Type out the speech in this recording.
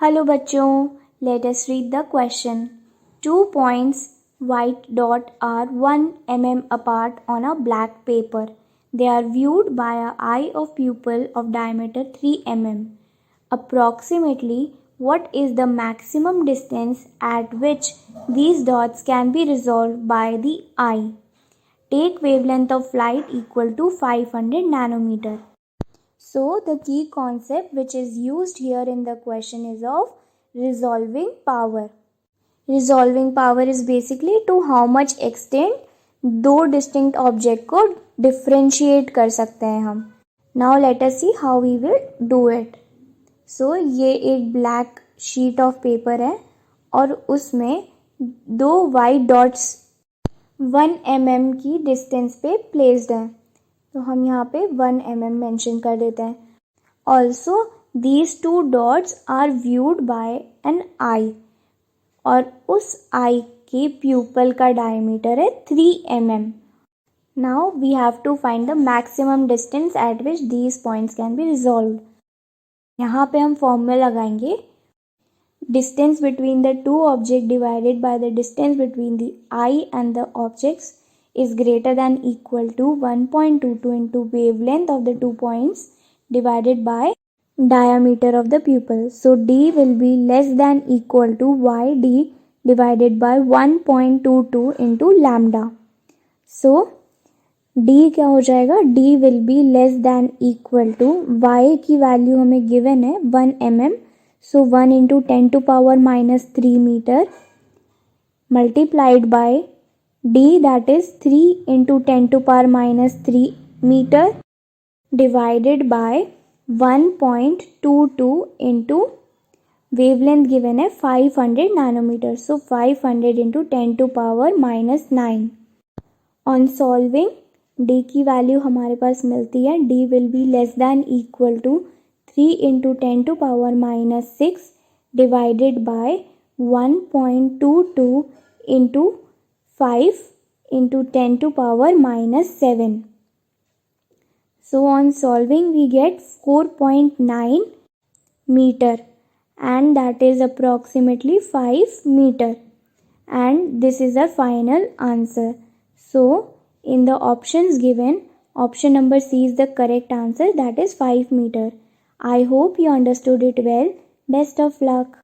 Hello बच्चों, let us read the question. 2 points white dot are 1 mm apart on a black paper. They are viewed by an eye of pupil of diameter 3 mm. Approximately, what is the maximum distance at which these dots can be resolved by the eye? Take wavelength of light equal to 500 nanometer. So the key concept which is used here in the question is of resolving power. Resolving power is basically to how much extent दो distinct object को differentiate कर सकते हैं हम. Now let us see how we will do it. So ये एक black sheet of paper है और उसमें दो white dots 1 mm की distance पे placed हैं. तो हम यहाँ पे 1 mm मेंशन कर देते हैं. Also these two dots are viewed by an eye और उस आई के प्यूपल का डायमीटर है 3 mm. Now we have to find the maximum distance at which these points can be resolved. यहाँ पे हम फॉर्मूला लगाएंगे. Distance between the two object divided by the distance between the eye and the objects is greater than equal to 1.22 into wavelength of the 2 points divided by diameter of the pupil. So D will be less than equal to YD divided by 1.22 into lambda. So D क्या हो जाएगा? D will be less than equal to Y की value हमें given है 1 mm. So 1 into 10 to power minus 3 meter multiplied by D, that is 3 into 10 to power minus 3 meter divided by 1.22 into wavelength given है 500 nanometer. So 500 into 10 to power minus 9. On solving, D की value हमारे पास मिलती है. D will be less than equal to 3 into 10 to power minus 6 divided by 1.22 into 5 into 10 to power minus 7. So on solving we get 4.9 meter and that is approximately 5 meter, and this is our final answer. So in the options given, option number C is the correct answer, that is 5 meter. I hope you understood it well. Best of luck.